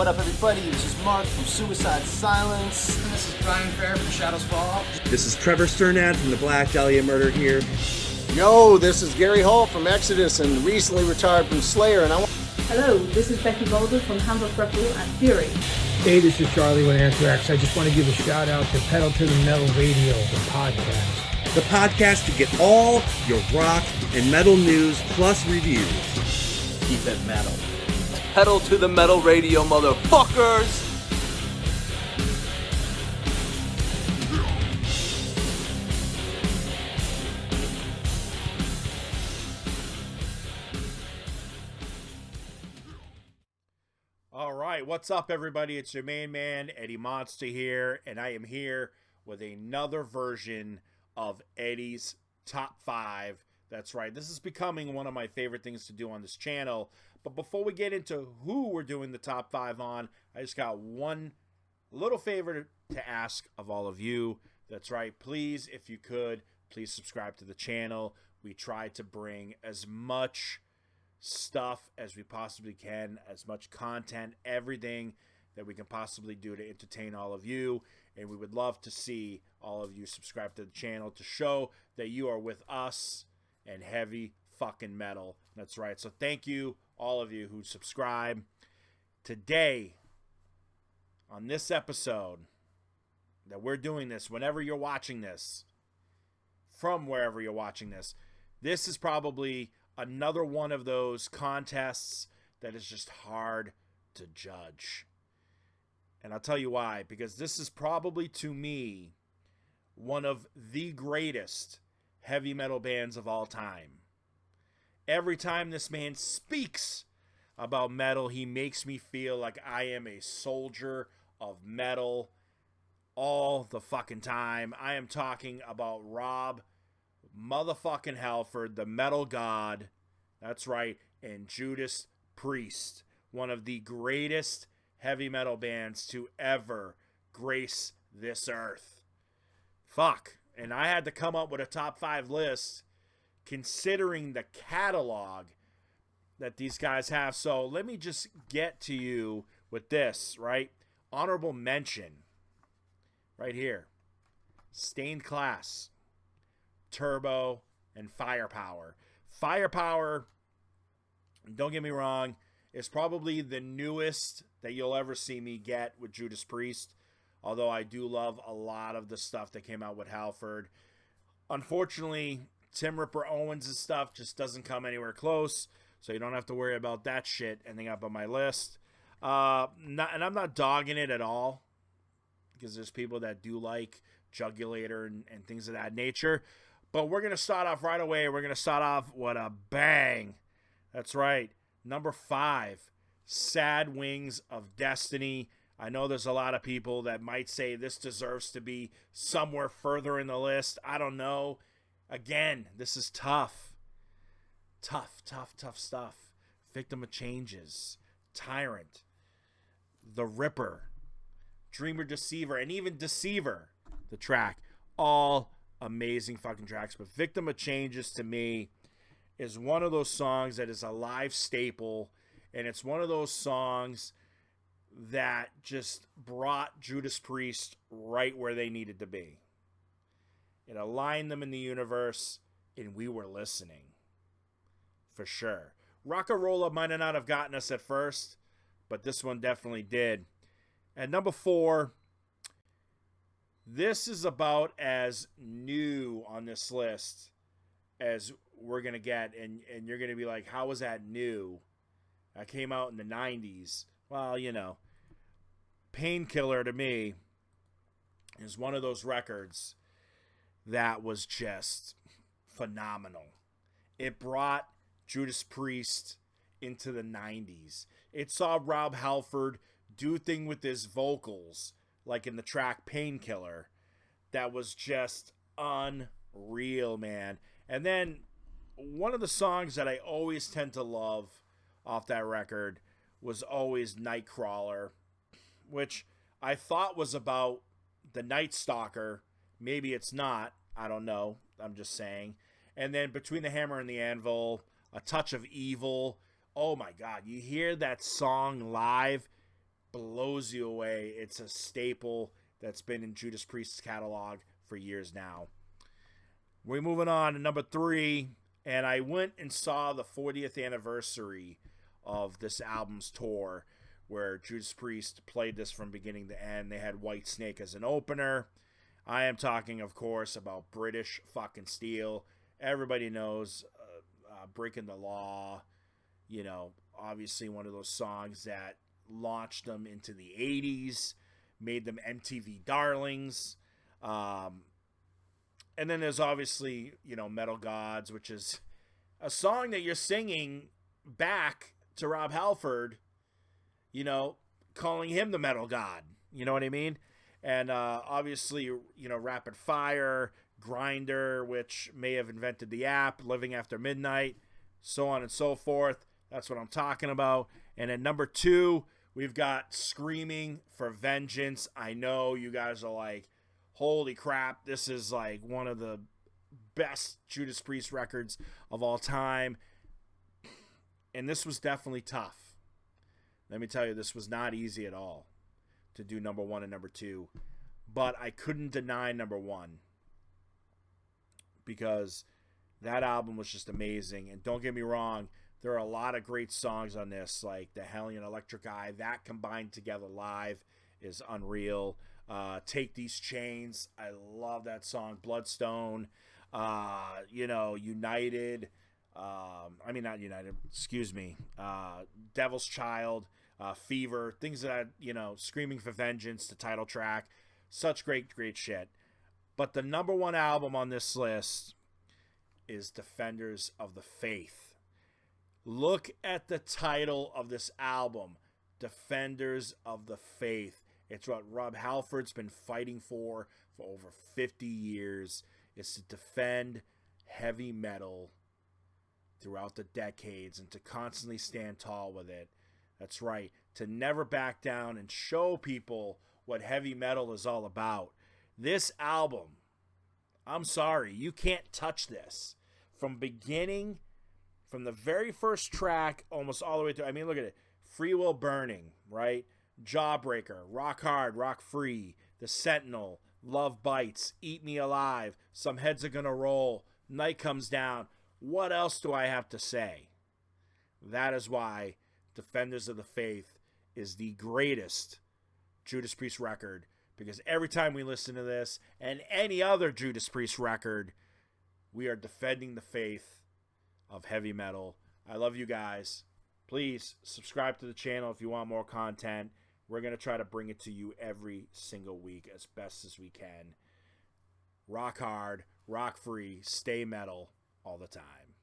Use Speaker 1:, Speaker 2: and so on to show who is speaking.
Speaker 1: What up, everybody? This is Mark from Suicide Silence.
Speaker 2: And this is Brian Fair from Shadows Fall.
Speaker 3: This is Trevor Sternad from the Black Dahlia Murder here.
Speaker 4: Yo, this is Gary Hall from Exodus and recently retired from Slayer. And
Speaker 5: Hello, this is Becky Boulder from Hamburg Rebel and Fury.
Speaker 6: Hey, this is Charlie with Anthrax. I just want to give a shout out to Pedal to the Metal Radio, the podcast.
Speaker 3: The podcast to get all your rock and metal news plus reviews.
Speaker 1: Keep it metal. Pedal to the Metal Radio, motherfuckers!
Speaker 7: All right, what's up, everybody? It's your main man, Eddie Monster here, and I am here with another version of Eddie's Top 5. That's right, this is becoming one of my favorite things to do on this channel. But before we get into who we're doing the top 5 on, I just got one little favor to ask of all of you. That's right, please, if you could, please subscribe to the channel. We try to bring as much stuff as we possibly can, as much content, everything that we can possibly do to entertain all of you. And we would love to see all of you subscribe to the channel to show that you are with us and heavy fucking metal. That's right. So thank you, all of you who subscribe. Today, on this episode, that we're doing this, whenever you're watching this, from wherever you're watching this, this is probably another one of those contests that is just hard to judge. And I'll tell you why. Because this is probably, to me, one of the greatest heavy metal bands of all time. Every time this man speaks about metal, he makes me feel like I am a soldier of metal all the fucking time. I am talking about Rob motherfucking Halford, the metal god. That's right, and Judas Priest, one of the greatest heavy metal bands to ever grace this earth. Fuck. And I had to come up with a top 5 list considering the catalog that these guys have. So let me just get to you with this, right? Honorable mention right here. Stained Class, Turbo, and Firepower. Firepower, don't get me wrong, is probably the newest that you'll ever see me get with Judas Priest. Although I do love a lot of the stuff that came out with Halford. Unfortunately, Tim Ripper Owens' stuff just doesn't come anywhere close. So you don't have to worry about that shit ending up on my list. And I'm not dogging it at all. Because there's people that do like Jugulator and things of that nature. But we're going to start off right away. We're going to start off with a bang. That's right. Number 5, Sad Wings of Destiny. I know there's a lot of people that might say this deserves to be somewhere further in the list. I don't know. Again, this is tough. Tough stuff. Victim of Changes, Tyrant, The Ripper, Dreamer Deceiver, and even Deceiver, the track. All amazing fucking tracks. But Victim of Changes, to me, is one of those songs that is a live staple. And it's one of those songs that just brought Judas Priest right where they needed to be. It aligned them in the universe, and we were listening. For sure. Rock-a-Rolla might not have gotten us at first, but this one definitely did. And number 4, this is about as new on this list as we're going to get. And you're going to be like, how was that new? That came out in the 90s. Well, you know, Painkiller to me is one of those records that was just phenomenal. It brought Judas Priest into the 90s. It saw Rob Halford do thing with his vocals, like in the track Painkiller, that was just unreal, man. And then one of the songs that I always tend to love off that record was always Nightcrawler, which I thought was about the Night Stalker. Maybe it's not. I don't know. I'm just saying. And then Between the Hammer and the Anvil, A Touch of Evil. Oh my God. You hear that song live, blows you away. It's a staple that's been in Judas Priest's catalog for years now. We're moving on to number 3, and I went and saw the 40th anniversary of this album's tour, where Judas Priest played this from beginning to end. They had Whitesnake as an opener. I am talking, of course, about British fucking Steel. Everybody knows Breaking the Law. You know, obviously one of those songs that launched them into the 80s, made them MTV darlings. And then there's obviously, you know, Metal Gods, which is a song that you're singing back to Rob Halford, you know, calling him the Metal God. You know what I mean? And obviously, you know, Rapid Fire, Grinder, which may have invented the app, Living After Midnight, so on and so forth. That's what I'm talking about. And at number 2, we've got Screaming for Vengeance. I know you guys are like, holy crap, this is like one of the best Judas Priest records of all time. And this was definitely tough. Let me tell you, this was not easy at all to do number 1 and number 2. But I couldn't deny number 1, because that album was just amazing. And don't get me wrong, there are a lot of great songs on this, like The Hellion Electric Eye. That combined together live is unreal. Take These Chains, I love that song. Bloodstone, you know, United. Not United, excuse me. Devil's Child, Fever, things that, you know, Screaming for Vengeance, the title track. Such great shit. But the number 1 album on this list is Defenders of the Faith. Look at the title of this album, Defenders of the Faith. It's what Rob Halford's been fighting for over 50 years. It's to defend heavy metal throughout the decades and to constantly stand tall with it. That's right, to never back down and show people what heavy metal is all about. This album, I'm sorry, you can't touch this. From beginning, from the very first track, almost all the way through. I mean, look at it. Free Will Burning, right? Jawbreaker, Rock Hard, Rock Free, The Sentinel, Love Bites, Eat Me Alive, Some Heads Are Gonna Roll, Night Comes Down. What else do I have to say? That is why Defenders of the Faith is the greatest Judas Priest record, because every time we listen to this and any other Judas Priest record, we are defending the faith of heavy metal. I love you guys. Please subscribe to the channel if you want more content. We're going to try to bring it to you every single week as best as we can. Rock hard, rock free, stay metal all the time.